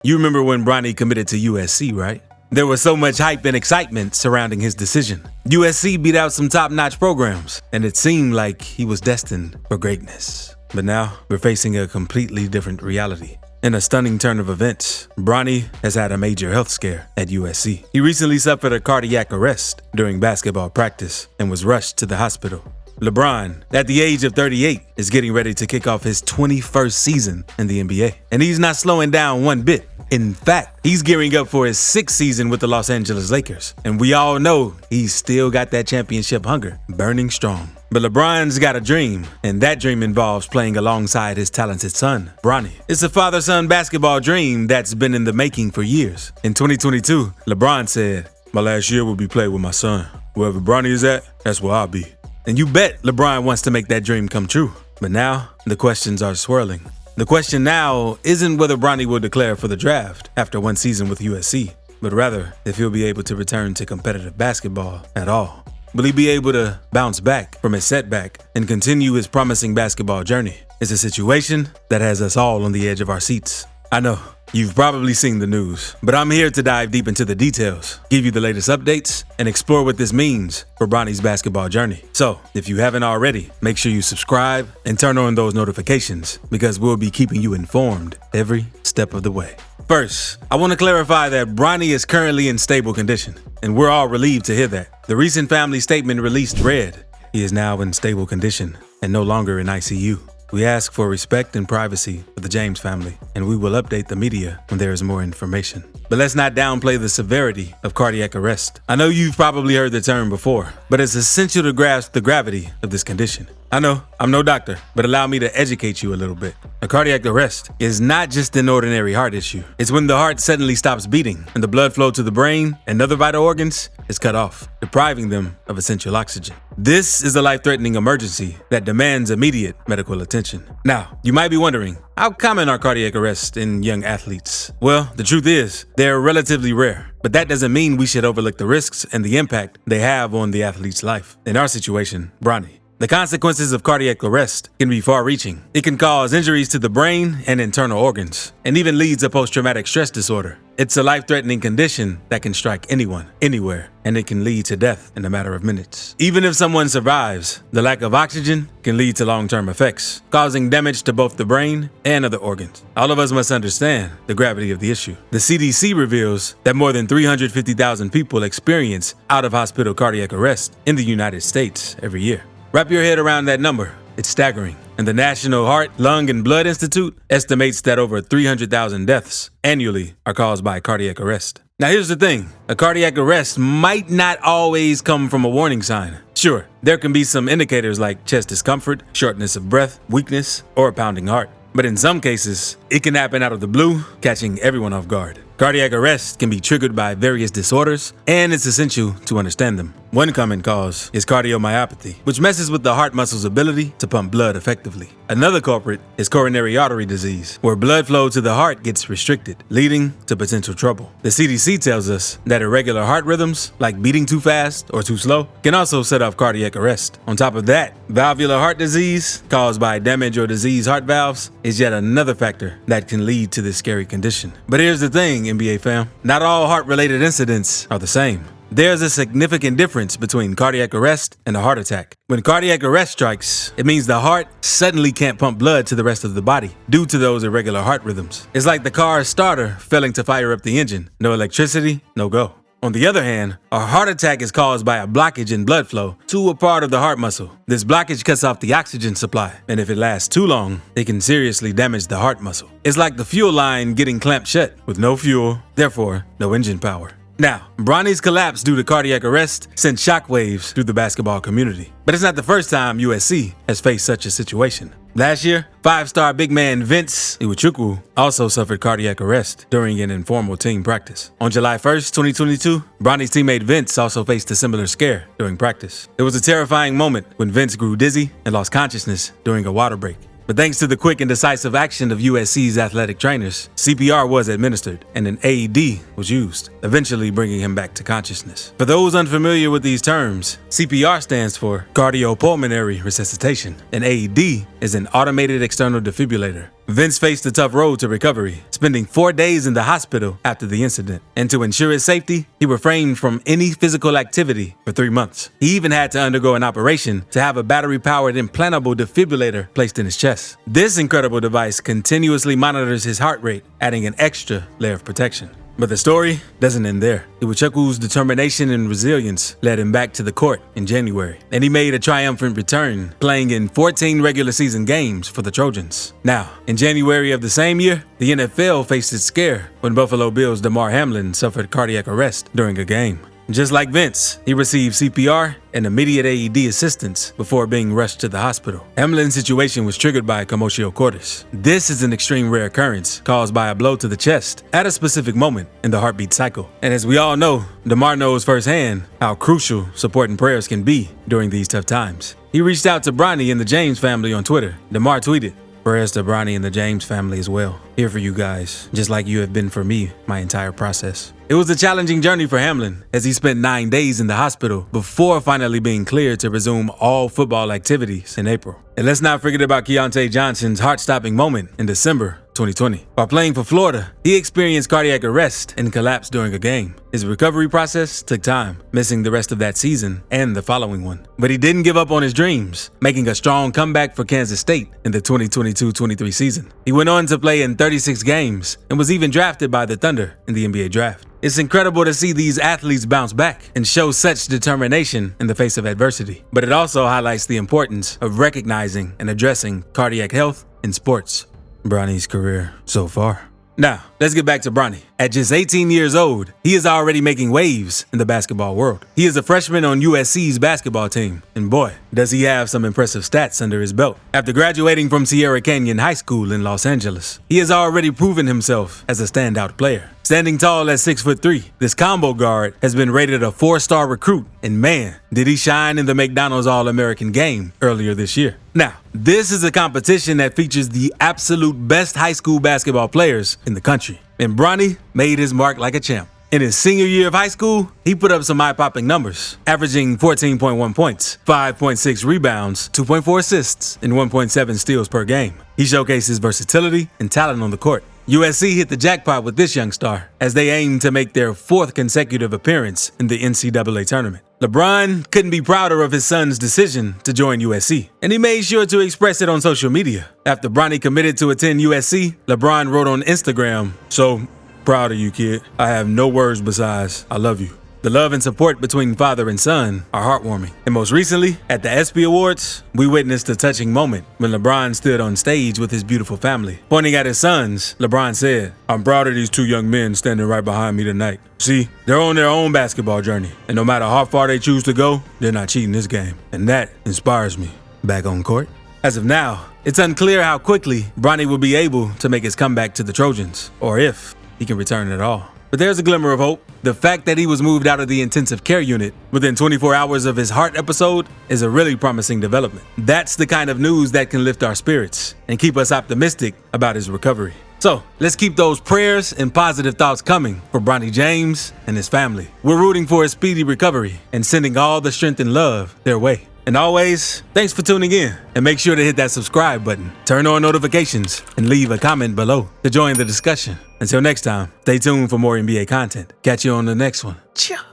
You remember when Bronny committed to USC, right? There was so much hype and excitement surrounding his decision. USC beat out some top-notch programs, and it seemed like he was destined for greatness. But now, we're facing a completely different reality. In a stunning turn of events, Bronny has had a major health scare at USC. He recently suffered a cardiac arrest during basketball practice and was rushed to the hospital. LeBron, at the age of 38, is getting ready to kick off his 21st season in the NBA. And he's not slowing down one bit. In fact, he's gearing up for his 6th season with the Los Angeles Lakers. And we all know he's still got that championship hunger burning strong. But LeBron's got a dream, and that dream involves playing alongside his talented son, Bronny. It's a father-son basketball dream that's been in the making for years. In 2022, LeBron said, "My last year will be played with my son. Wherever Bronny is at, that's where I'll be." And you bet LeBron wants to make that dream come true. But now, the questions are swirling. The question now isn't whether Bronny will declare for the draft after one season with USC, but rather if he'll be able to return to competitive basketball at all. Will he be able to bounce back from his setback and continue his promising basketball journey? It's a situation that has us all on the edge of our seats. I know, you've probably seen the news, but I'm here to dive deep into the details, give you the latest updates, and explore what this means for Bronny's basketball journey. So, if you haven't already, make sure you subscribe and turn on those notifications because we'll be keeping you informed every step of the way. First, I want to clarify that Bronny is currently in stable condition, and we're all relieved to hear that. The recent family statement released read, "He is now in stable condition and no longer in ICU. We ask for respect and privacy for the James family, and we will update the media when there is more information." But let's not downplay the severity of cardiac arrest. I know you've probably heard the term before, but it's essential to grasp the gravity of this condition. I know, I'm no doctor, but allow me to educate you a little bit. A cardiac arrest is not just an ordinary heart issue. It's when the heart suddenly stops beating and the blood flow to the brain and other vital organs is cut off, depriving them of essential oxygen. This is a life-threatening emergency that demands immediate medical attention. Now, you might be wondering, how common are cardiac arrests in young athletes? Well, the truth is, they're relatively rare, but that doesn't mean we should overlook the risks and the impact they have on the athlete's life. In our situation, Bronny, the consequences of cardiac arrest can be far-reaching. It can cause injuries to the brain and internal organs, and even leads to post-traumatic stress disorder. It's a life-threatening condition that can strike anyone, anywhere, and it can lead to death in a matter of minutes. Even if someone survives, the lack of oxygen can lead to long-term effects, causing damage to both the brain and other organs. All of us must understand the gravity of the issue. The CDC reveals that more than 350,000 people experience out-of-hospital cardiac arrest in the United States every year. Wrap your head around that number. It's staggering. And the National Heart, Lung, and Blood Institute estimates that over 300,000 deaths annually are caused by cardiac arrest. Now here's the thing, a cardiac arrest might not always come from a warning sign. Sure, there can be some indicators like chest discomfort, shortness of breath, weakness, or a pounding heart. But in some cases, it can happen out of the blue, catching everyone off guard. Cardiac arrest can be triggered by various disorders, and it's essential to understand them. One common cause is cardiomyopathy, which messes with the heart muscle's ability to pump blood effectively. Another culprit is coronary artery disease, where blood flow to the heart gets restricted, leading to potential trouble. The CDC tells us that irregular heart rhythms, like beating too fast or too slow, can also set off cardiac arrest. On top of that, valvular heart disease, caused by damage or diseased heart valves, is yet another factor that can lead to this scary condition. But here's the thing, NBA fam, not all heart-related incidents are the same. There's a significant difference between cardiac arrest and a heart attack. When cardiac arrest strikes, it means the heart suddenly can't pump blood to the rest of the body due to those irregular heart rhythms. It's like the car's starter failing to fire up the engine. No electricity, no go. On the other hand, a heart attack is caused by a blockage in blood flow to a part of the heart muscle. This blockage cuts off the oxygen supply, and if it lasts too long, it can seriously damage the heart muscle. It's like the fuel line getting clamped shut with no fuel, therefore no engine power. Now, Bronny's collapse due to cardiac arrest sent shockwaves through the basketball community. But it's not the first time USC has faced such a situation. Last year, 5-star big man Vince Iwatu also suffered cardiac arrest during an informal team practice. On July 1st, 2022, Bronny's teammate Vince also faced a similar scare during practice. It was a terrifying moment when Vince grew dizzy and lost consciousness during a water break. But thanks to the quick and decisive action of USC's athletic trainers, CPR was administered and an AED was used, eventually bringing him back to consciousness. For those unfamiliar with these terms, CPR stands for cardiopulmonary resuscitation. An AED is an automated external defibrillator. Vince faced a tough road to recovery, spending 4 days in the hospital after the incident. And to ensure his safety, he refrained from any physical activity for 3 months. He even had to undergo an operation to have a battery-powered implantable defibrillator placed in his chest. This incredible device continuously monitors his heart rate, adding an extra layer of protection. But the story doesn't end there. Iwachukwu's determination and resilience led him back to the court in January, and he made a triumphant return, playing in 14 regular season games for the Trojans. Now, in January of the same year, the NFL faced its scare when Buffalo Bills' Demar Hamlin suffered cardiac arrest during a game. Just like Vince, he received CPR and immediate AED assistance before being rushed to the hospital. Hamlin's situation was triggered by a commotio cordis. This is an extreme rare occurrence caused by a blow to the chest at a specific moment in the heartbeat cycle. And as we all know, Demar knows firsthand how crucial support and prayers can be during these tough times. He reached out to Bronny and the James family on Twitter. Demar tweeted, "Prayers to Bronny and the James family as well. Here for you guys, just like you have been for me my entire process." It was a challenging journey for Hamlin, as he spent 9 days in the hospital before finally being cleared to resume all football activities in April. And let's not forget about Keontae Johnson's heart-stopping moment in December 2020. While playing for Florida, he experienced cardiac arrest and collapsed during a game. His recovery process took time, missing the rest of that season and the following one. But he didn't give up on his dreams, making a strong comeback for Kansas State in the 2022-23 season. He went on to play in 36 games and was even drafted by the Thunder in the NBA draft. It's incredible to see these athletes bounce back and show such determination in the face of adversity. But it also highlights the importance of recognizing and addressing cardiac health in sports. Bronny's career so far. Now, let's get back to Bronny. At just 18 years old, he is already making waves in the basketball world. He is a freshman on USC's basketball team, and boy, does he have some impressive stats under his belt. After graduating from Sierra Canyon High School in Los Angeles, he has already proven himself as a standout player. Standing tall at 6'3", this combo guard has been rated a 4-star recruit, and man, did he shine in the McDonald's All-American game earlier this year. Now, this is a competition that features the absolute best high school basketball players in the country, and Bronny made his mark like a champ. In his senior year of high school, he put up some eye-popping numbers, averaging 14.1 points, 5.6 rebounds, 2.4 assists, and 1.7 steals per game. He showcased his versatility and talent on the court. USC hit the jackpot with this young star, as they aim to make their 4th consecutive appearance in the NCAA tournament. LeBron couldn't be prouder of his son's decision to join USC, and he made sure to express it on social media. After Bronny committed to attend USC, LeBron wrote on Instagram, "So proud of you, kid. I have no words besides I love you." The love and support between father and son are heartwarming. And most recently, at the ESPY Awards, we witnessed a touching moment when LeBron stood on stage with his beautiful family. Pointing at his sons, LeBron said, "I'm proud of these 2 young men standing right behind me tonight. See, they're on their own basketball journey, and no matter how far they choose to go, they're not cheating this game. And that inspires me." Back on court? As of now, it's unclear how quickly Bronny will be able to make his comeback to the Trojans, or if he can return at all. But there's a glimmer of hope. The fact that he was moved out of the intensive care unit within 24 hours of his heart episode is a really promising development. That's the kind of news that can lift our spirits and keep us optimistic about his recovery. So let's keep those prayers and positive thoughts coming for Bronny James and his family. We're rooting for his speedy recovery and sending all the strength and love their way. And always, thanks for tuning in, and make sure to hit that subscribe button, turn on notifications, and leave a comment below to join the discussion. Until next time, stay tuned for more NBA content. Catch you on the next one. Ciao.